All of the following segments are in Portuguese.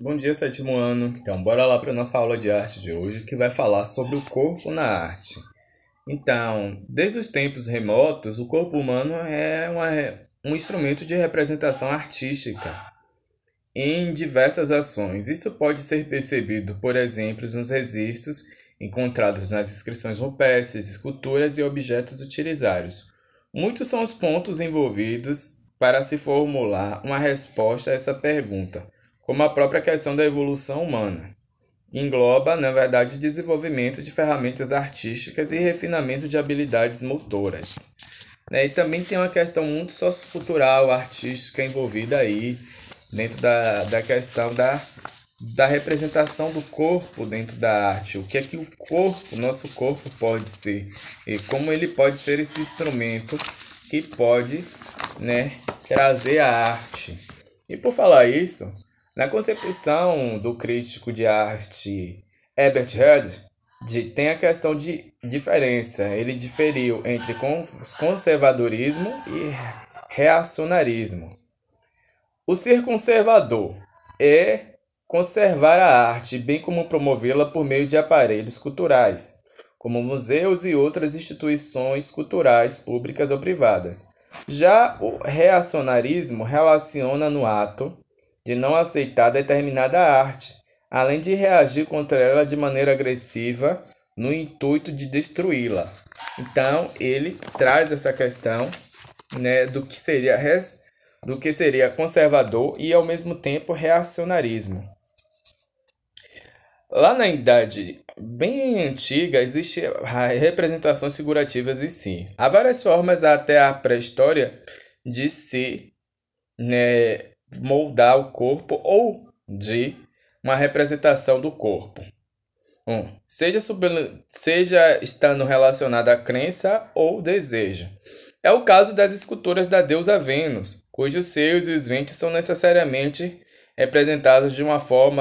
Bom dia, sétimo ano. Então, bora lá para nossa aula de arte de hoje, que vai falar sobre o corpo na arte. Então, desde os tempos remotos, o corpo humano é um instrumento de representação artística em diversas ações. Isso pode ser percebido, por exemplo, nos registros encontrados nas inscrições rupestres, esculturas e objetos utilizários. Muitos são os pontos envolvidos para se formular uma resposta a essa pergunta, como a própria questão da evolução humana. Engloba, na verdade, o desenvolvimento de ferramentas artísticas e refinamento de habilidades motoras. E também tem uma questão muito sociocultural, artística envolvida aí, dentro da questão da representação do corpo dentro da arte. O que é que o nosso corpo pode ser e como ele pode ser esse instrumento que pode, trazer a arte. E por falar isso, na concepção do crítico de arte Herbert Herd, tem a questão de diferença. Ele diferiu entre conservadorismo e reacionarismo. O ser conservador é conservar a arte, bem como promovê-la por meio de aparelhos culturais, como museus e outras instituições culturais públicas ou privadas. Já o reacionarismo relaciona no ato de não aceitar determinada arte, além de reagir contra ela de maneira agressiva no intuito de destruí-la. Então, ele traz essa questão, do que seria conservador e, ao mesmo tempo, reacionarismo. Lá na idade bem antiga, existem representações figurativas em si. Há várias formas até a pré-história de se moldar o corpo ou de uma representação do corpo. Seja estando relacionado à crença ou desejo. É o caso das esculturas da deusa Vênus, cujos seios e os ventres são necessariamente representados de uma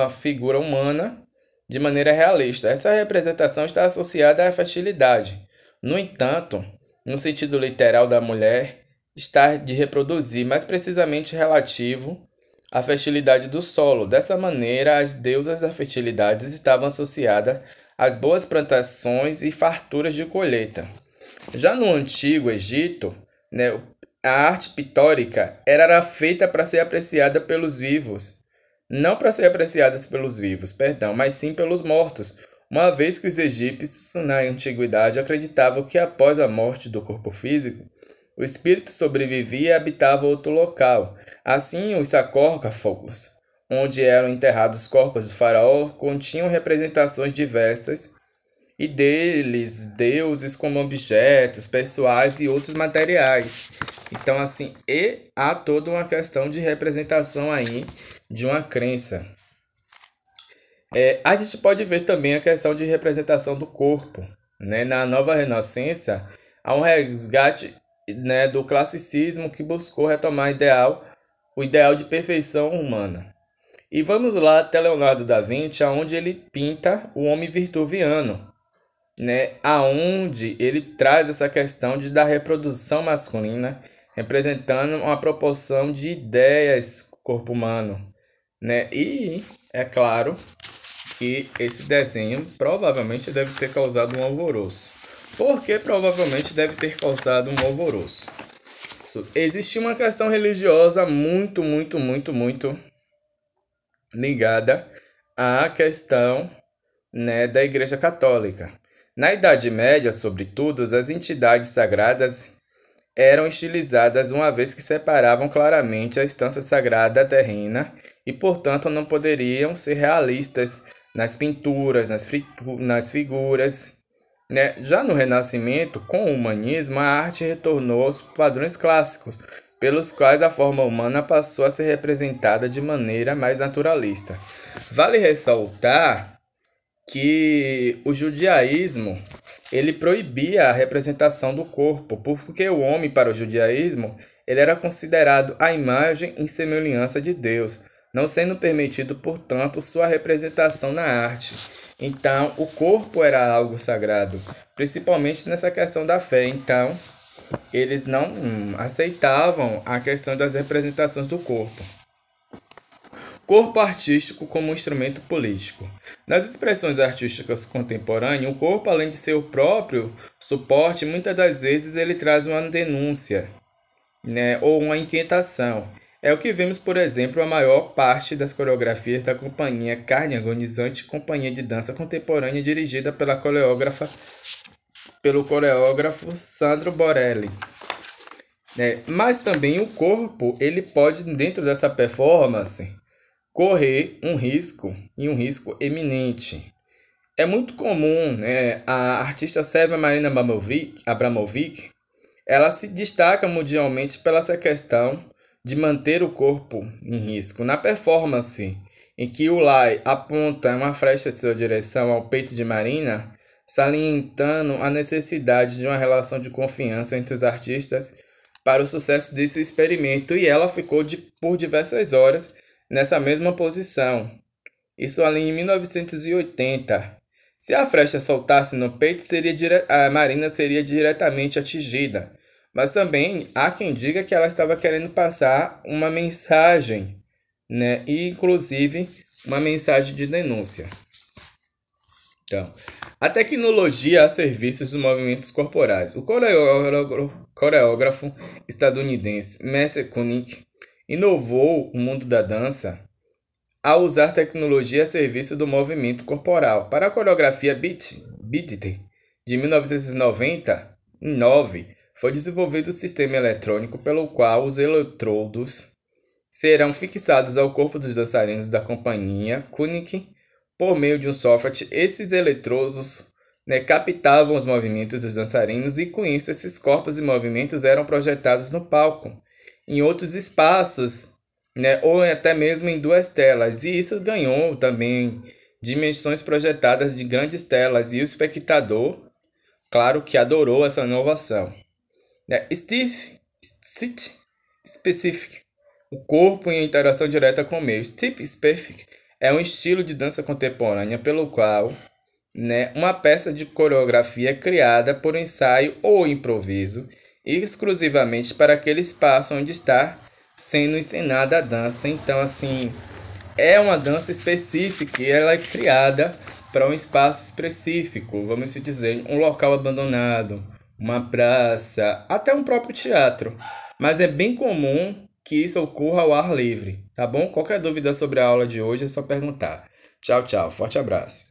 figura humana, de maneira realista. Essa representação está associada à fertilidade. No entanto, no sentido literal da mulher, está de reproduzir, mais precisamente relativo à fertilidade do solo. Dessa maneira, as deusas da fertilidade estavam associadas às boas plantações e farturas de colheita. Já no Antigo Egito, a arte pictórica era feita para ser apreciada pelos vivos. Não para ser apreciadas pelos vivos, mas sim pelos mortos, uma vez que os egípcios, na antiguidade, acreditavam que após a morte do corpo físico, o espírito sobrevivia e habitava outro local. Assim, os sarcófagos, onde eram enterrados os corpos do faraó, continham representações diversas e deles deuses como objetos, pessoais e outros materiais. Então, assim, há toda uma questão de representação aí de uma crença. A gente pode ver também a questão de representação do corpo. Na Nova Renascença, há um resgate do classicismo que buscou retomar o ideal de perfeição humana. E vamos lá até Leonardo da Vinci, onde ele pinta o homem vitruviano, aonde ele traz essa questão da reprodução masculina, representando uma proporção de ideias corpo humano, E é claro que esse desenho provavelmente deve ter causado um alvoroço. Por que provavelmente deve ter causado um alvoroço? Existia uma questão religiosa muito ligada à questão, da Igreja Católica. Na Idade Média, sobretudo, as entidades sagradas eram estilizadas uma vez que separavam claramente a instância sagrada terrena e, portanto, não poderiam ser realistas nas pinturas, nas figuras. Já no Renascimento, com o humanismo, a arte retornou aos padrões clássicos, pelos quais a forma humana passou a ser representada de maneira mais naturalista. Vale ressaltar que o judaísmo ele proibia a representação do corpo, porque o homem, para o judaísmo, ele era considerado a imagem e semelhança de Deus, não sendo permitido, portanto, sua representação na arte. Então, o corpo era algo sagrado, principalmente nessa questão da fé. Então, eles não aceitavam a questão das representações do corpo. Corpo artístico como instrumento político. Nas expressões artísticas contemporâneas, o corpo, além de ser o próprio suporte, muitas das vezes ele traz uma denúncia, né, ou uma inquietação. É o que vemos, por exemplo, a maior parte das coreografias da companhia Carne Agonizante, companhia de dança contemporânea dirigida pelo coreógrafo Sandro Borelli. Mas também o corpo, ele pode, dentro dessa performance, correr um risco, e um risco eminente. É muito comum, né, a artista Sérvia Marina Abramovic, ela se destaca mundialmente pela essa questão de manter o corpo em risco. Na performance em que o Lai aponta uma flecha em sua direção ao peito de Marina, salientando a necessidade de uma relação de confiança entre os artistas para o sucesso desse experimento, e ela ficou por diversas horas nessa mesma posição. Isso ali em 1980. Se a flecha soltasse no peito, a Marina seria diretamente atingida. Mas também há quem diga que ela estava querendo passar uma mensagem, né? E inclusive uma mensagem de denúncia. Então, a tecnologia a serviço dos movimentos corporais. O coreógrafo estadunidense Mercer Kunik inovou o mundo da dança ao usar tecnologia a serviço do movimento corporal. Para a coreografia Beat It, de 1999, foi desenvolvido o sistema eletrônico pelo qual os eletrodos serão fixados ao corpo dos dançarinos da companhia Kunik por meio de um software. Esses eletrodos, né, captavam os movimentos dos dançarinos e com isso esses corpos e movimentos eram projetados no palco, em outros espaços, né, ou até mesmo em duas telas. E isso ganhou também dimensões projetadas de grandes telas, e o espectador, claro que adorou essa inovação. Step Specific, o corpo em interação direta com o meio. Step Specific é um estilo de dança contemporânea pelo qual, né, uma peça de coreografia é criada por ensaio ou improviso, exclusivamente para aquele espaço onde está sendo ensinada a dança. Então, assim, é uma dança específica e ela é criada para um espaço específico, vamos dizer, um local abandonado, uma praça, até um próprio teatro. Mas é bem comum que isso ocorra ao ar livre, tá bom? Qualquer dúvida sobre a aula de hoje é só perguntar. Tchau, tchau. Forte abraço.